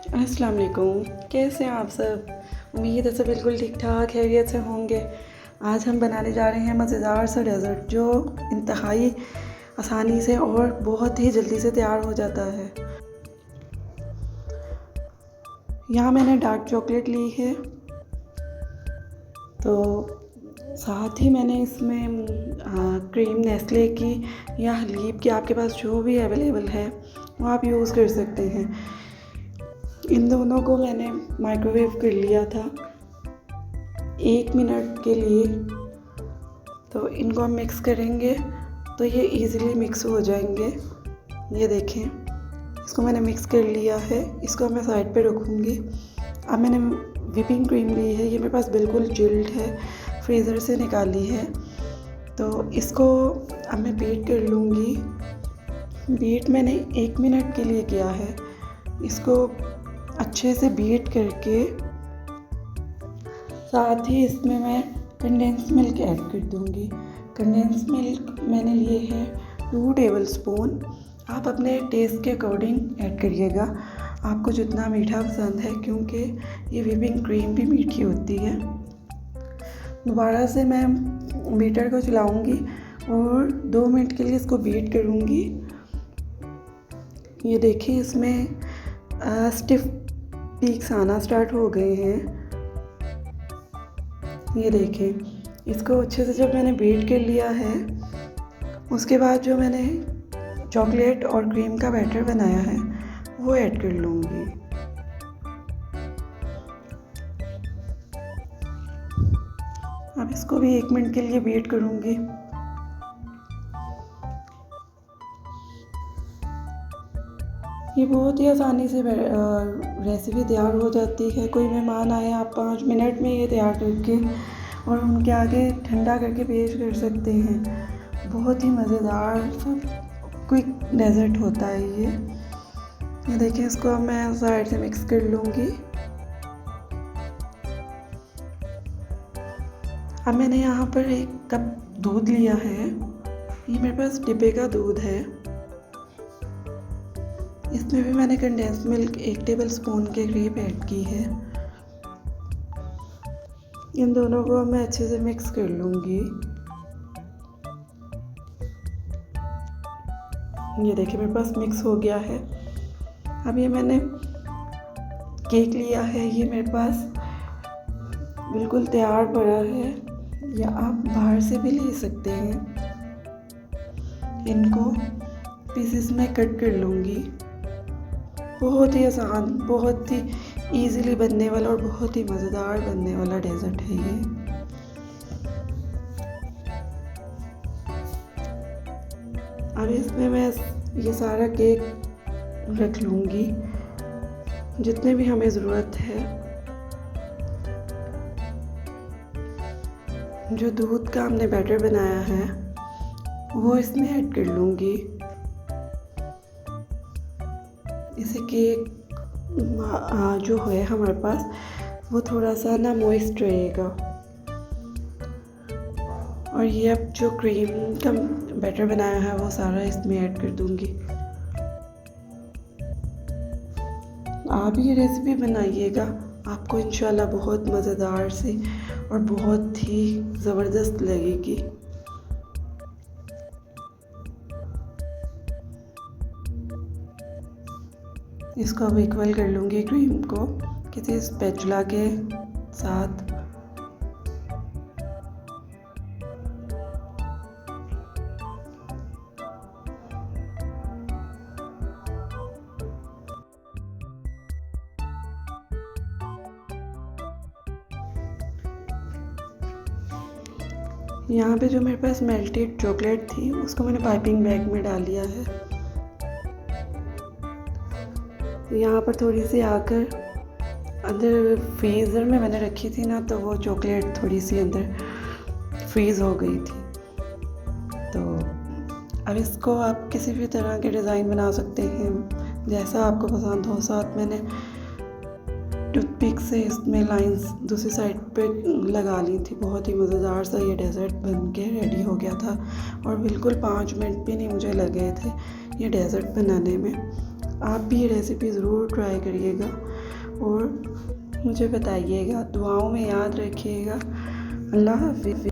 अस्सलाम वालेकुम। कैसे हैं आप सब? उम्मीद है सब बिल्कुल ठीक ठाक खैरियत से होंगे। आज हम बनाने जा रहे हैं मज़ेदार सा डेज़र्ट जो इंतहाई आसानी से और बहुत ही जल्दी से तैयार हो जाता है। यहाँ मैंने डार्क चॉकलेट ली है, तो साथ ही मैंने इसमें क्रीम नेस्ले की या हलीब की, आपके पास जो भी अवेलेबल है वो आप यूज़ कर सकते हैं। इन दोनों को मैंने माइक्रोवेव कर लिया था 1 मिनट के लिए। तो इनको हम मिक्स करेंगे तो ये इजीली मिक्स हो जाएंगे। ये देखें, इसको मैंने मिक्स कर लिया है। इसको मैं साइड पे रखूँगी। अब मैंने व्हिपिंग क्रीम ली है, ये मेरे पास बिल्कुल चिल्ड है, फ्रीज़र से निकाली है। तो इसको अब मैं बीट कर लूँगी। बीट मैंने 1 मिनट के लिए किया है। इसको अच्छे से बीट करके साथ ही इसमें मैं कंडेंस मिल्क ऐड कर दूँगी। कंडेंस मिल्क मैंने लिए हैं 2 टेबल स्पून। आप अपने टेस्ट के अकॉर्डिंग ऐड करिएगा, आपको जितना मीठा पसंद है, क्योंकि ये व्हिपिंग क्रीम भी मीठी होती है। दोबारा से मैं बीटर को चलाऊँगी और 2 मिनट के लिए इसको बीट करूँगी। ये देखिए, इसमें स्टिफ पीक्स आना स्टार्ट हो गए हैं। ये देखें, इसको अच्छे से जब मैंने बीट कर लिया है, उसके बाद जो मैंने चॉकलेट और क्रीम का बैटर बनाया है वो ऐड कर लूँगी। अब इसको भी 1 मिनट के लिए बीट करूँगी। ये बहुत ही आसानी से रेसिपी तैयार हो जाती है। कोई मेहमान आए, आप 5 मिनट में ये तैयार करके और उनके आगे ठंडा करके पेश कर सकते हैं। बहुत ही मज़ेदार सा क्विक डेज़र्ट होता है ये देखिए, इसको अब मैं साइड से मिक्स कर लूँगी। अब मैंने यहाँ पर 1 कप दूध लिया है। ये मेरे पास डिब्बे का दूध है। इसमें भी मैंने कंडेंस मिल्क 1 टेबल स्पून के करीब ऐड की है। इन दोनों को मैं अच्छे से मिक्स कर लूँगी। ये देखिए, मेरे पास मिक्स हो गया है। अब ये मैंने केक लिया है, ये मेरे पास बिल्कुल तैयार पड़ा है, या आप बाहर से भी ले सकते हैं। इनको पीसेस में कट कर लूँगी। बहुत ही आसान, बहुत ही इजीली बनने वाला और बहुत ही मज़ेदार बनने वाला डेज़र्ट है ये। अब इसमें मैं ये सारा केक रख लूँगी, जितने भी हमें ज़रूरत है। जो दूध का हमने बैटर बनाया है वो इसमें ऐड कर लूँगी। इसे केक जो है हमारे पास वो थोड़ा सा ना मॉइस्ट रहेगा। और ये अब जो क्रीम का बैटर बनाया है वो सारा इसमें ऐड कर दूँगी। आप ये रेसिपी बनाइएगा, आपको इंशाल्लाह बहुत मज़ेदार सी और बहुत ही ज़बरदस्त लगेगी। इसको अब इक्वल कर लूँगी क्रीम को किसी स्पैचुला के साथ। यहाँ पे जो मेरे पास मेल्टेड चॉकलेट थी उसको मैंने पाइपिंग बैग में डाल लिया है। यहाँ पर थोड़ी सी आकर अंदर फ्रीज़र में मैंने रखी थी ना, तो वो चॉकलेट थोड़ी सी अंदर फ्रीज़ हो गई थी। तो अब इसको आप किसी भी तरह के डिज़ाइन बना सकते हैं, जैसा आपको पसंद हो। साथ मैंने टूथपिक से इसमें लाइंस दूसरी साइड पे लगा ली थी। बहुत ही मज़ेदार सा ये डेज़र्ट बन के रेडी हो गया था और बिल्कुल 5 मिनट भी नहीं मुझे लगे थे ये डेज़र्ट बनाने में। आप भी ये रेसिपी ज़रूर ट्राई करिएगा और मुझे बताइएगा, दुआओं में याद रखिएगा। अल्लाह हाफ़िज़।